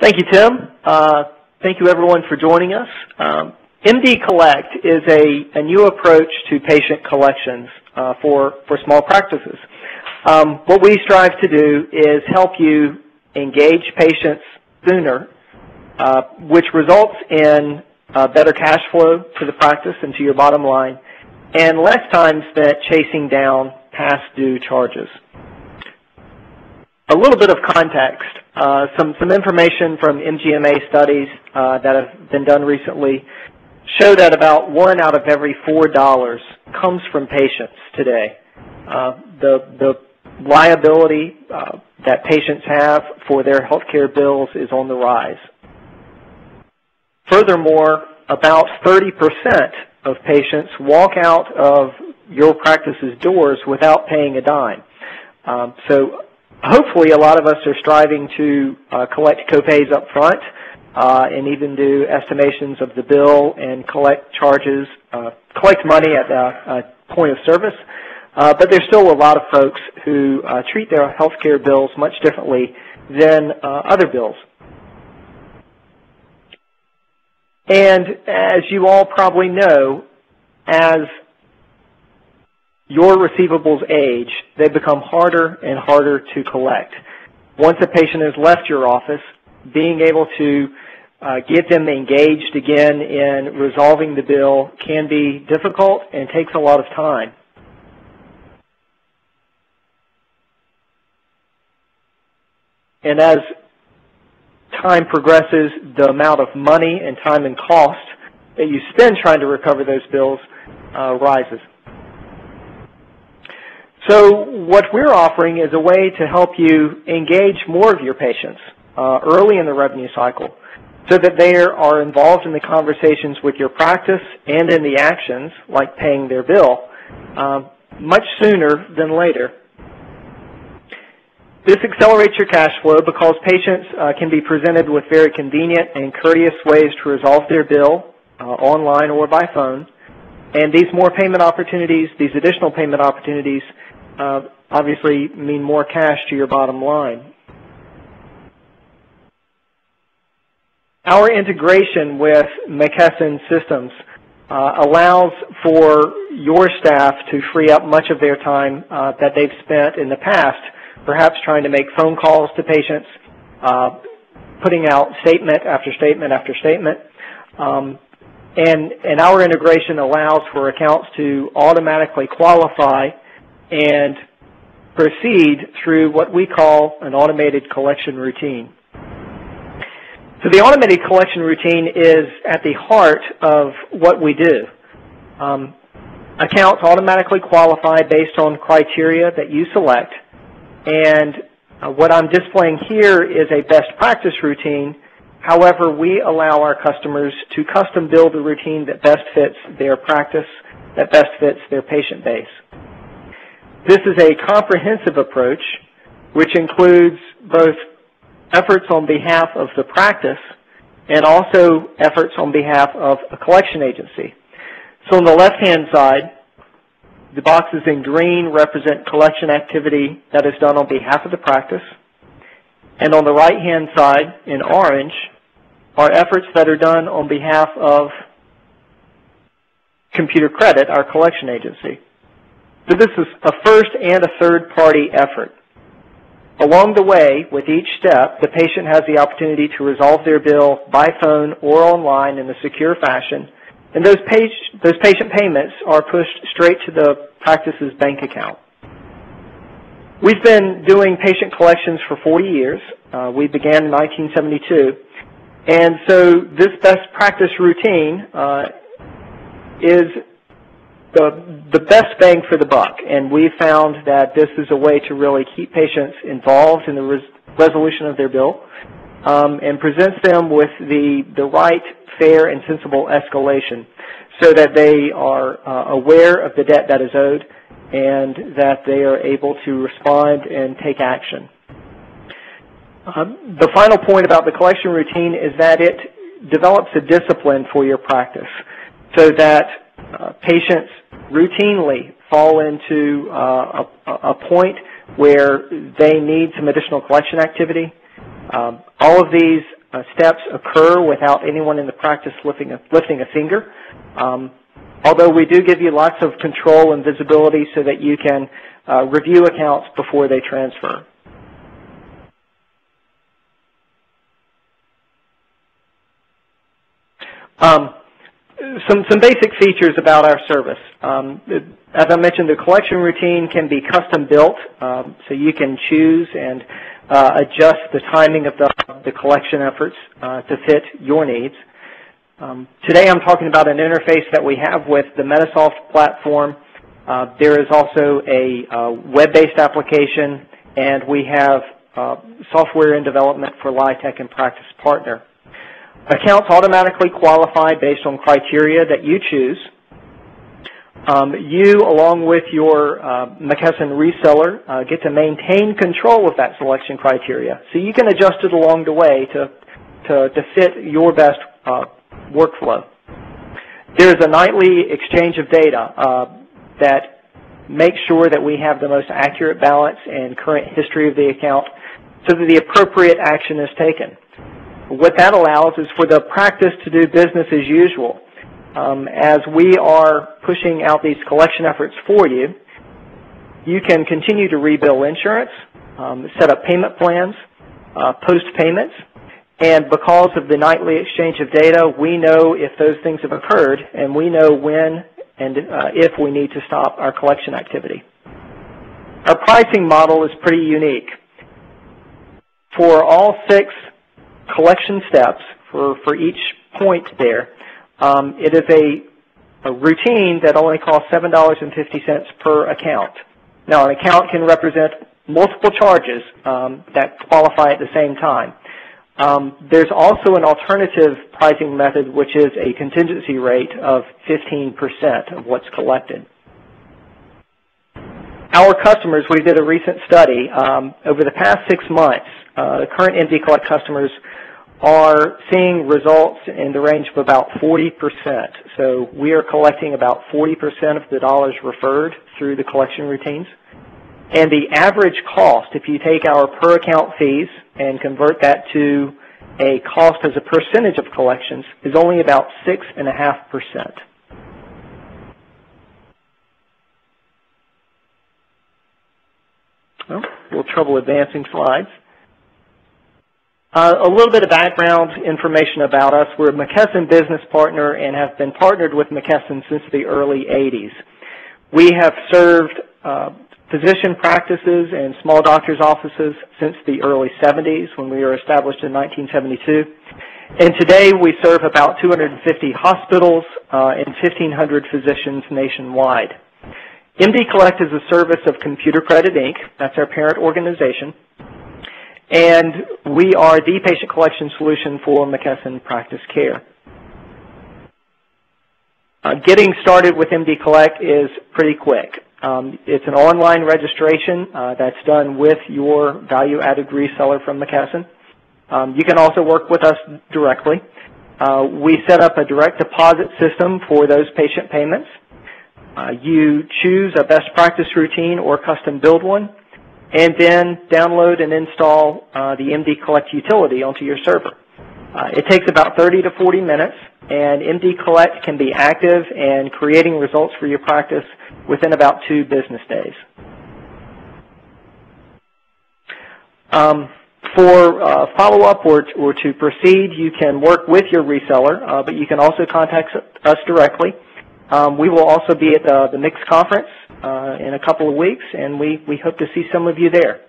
Thank you, Tim. Thank you, everyone, for joining us. MDCollect is a new approach to patient collections for small practices. What we strive to do is help you engage patients sooner, which results in better cash flow to the practice and to your bottom line, and less time spent chasing down past due charges. A little bit of context, some information from MGMA studies that have been done recently show that about 1 out of every $4 comes from patients today. The liability that patients have for their health care bills is on the rise. Furthermore, about 30% of patients walk out of your practice's doors without paying a dime. So hopefully a lot of us are striving to collect copays up front and even do estimations of the bill and collect charges, collect money at the point of service. But there's still a lot of folks who treat their health care bills much differently than other bills. And as you all probably know, as your receivables age, they become harder and harder to collect. Once a patient has left your office, being able to get them engaged again in resolving the bill can be difficult and takes a lot of time. And as time progresses, the amount of money and time and cost that you spend trying to recover those bills rises. So what we're offering is a way to help you engage more of your patients early in the revenue cycle so that they are involved in the conversations with your practice and in the actions, like paying their bill, much sooner than later. This accelerates your cash flow because patients can be presented with very convenient and courteous ways to resolve their bill online or by phone. And these more payment opportunities, these additional payment opportunities, obviously mean more cash to your bottom line. Our integration with McKesson systems allows for your staff to free up much of their time that they've spent in the past, perhaps trying to make phone calls to patients, putting out statement after statement after statement. And our integration allows for accounts to automatically qualify and proceed through what we call an automated collection routine. So the automated collection routine is at the heart of what we do. Accounts automatically qualify based on criteria that you select, and what I'm displaying here is a best practice routine. However, we allow our customers to custom build a routine that best fits their practice, that best fits their patient base. This is a comprehensive approach which includes both efforts on behalf of the practice and also efforts on behalf of a collection agency. So on the left-hand side, the boxes in green represent collection activity that is done on behalf of the practice. And on the right-hand side, in orange, are efforts that are done on behalf of Computer Credit, our collection agency. So this is a first and a third-party effort. Along the way, with each step, the patient has the opportunity to resolve their bill by phone or online in a secure fashion, and those patient payments are pushed straight to the practice's bank account. We've been doing patient collections for 40 years. We began in 1972. And so this best practice routine is the best bang for the buck. And we found that this is a way to really keep patients involved in the resolution of their bill and presents them with the right, fair, and sensible escalation so that they are aware of the debt that is owed and that they are able to respond and take action. The final point about the collection routine is that it develops a discipline for your practice so that patients routinely fall into a point where they need some additional collection activity. All of these steps occur without anyone in the practice lifting a finger. Although we do give you lots of control and visibility so that you can review accounts before they transfer. Some basic features about our service. As I mentioned, the collection routine can be custom built, so you can choose and adjust the timing of the collection efforts to fit your needs. Today I'm talking about an interface that we have with the Medisoft platform. There is also a web-based application, and we have software in development for LIHTC and Practice Partner. Accounts automatically qualify based on criteria that you choose. You, along with your McKesson reseller, get to maintain control of that selection criteria, so you can adjust it along the way to fit your best workflow. There's a nightly exchange of data that makes sure that we have the most accurate balance and current history of the account so that the appropriate action is taken. What that allows is for the practice to do business as usual. As we are pushing out these collection efforts for you, you can continue to rebill insurance, set up payment plans, post payments, and because of the nightly exchange of data, we know if those things have occurred, and we know when and if we need to stop our collection activity. Our pricing model is pretty unique. For all 6 collection steps, for each point there, it is a routine that only costs $7.50 per account. Now, an account can represent multiple charges that qualify at the same time. There's also an alternative pricing method, which is a contingency rate of 15% of what's collected. Our customers, we did a recent study, over the past 6 months, the current MDCollect customers are seeing results in the range of about 40%. So we are collecting about 40% of the dollars referred through the collection routines. And the average cost, if you take our per account fees and convert that to a cost as a percentage of collections, is only about 6.5%. Well, a little trouble advancing slides. A little bit of background information about us. We're a McKesson business partner and have been partnered with McKesson since the early 80s. We have served physician practices and small doctors' offices since the early 70s when we were established in 1972. And today we serve about 250 hospitals and 1,500 physicians nationwide. MDCollect is a service of Computer Credit, Inc. That's our parent organization. And we are the patient collection solution for McKesson Practice Care. Getting started with MDCollect is pretty quick. It's an online registration that's done with your value-added reseller from McKesson. You can also work with us directly. We set up a direct deposit system for those patient payments. You choose a best practice routine or custom build one, and then download and install the MDCollect utility onto your server. It takes about 30 to 40 minutes, and MDCollect can be active and creating results for your practice within about 2 business days. For follow-up or to proceed, you can work with your reseller, but you can also contact us directly. We will also be at the MIX conference in a couple of weeks, and we hope to see some of you there.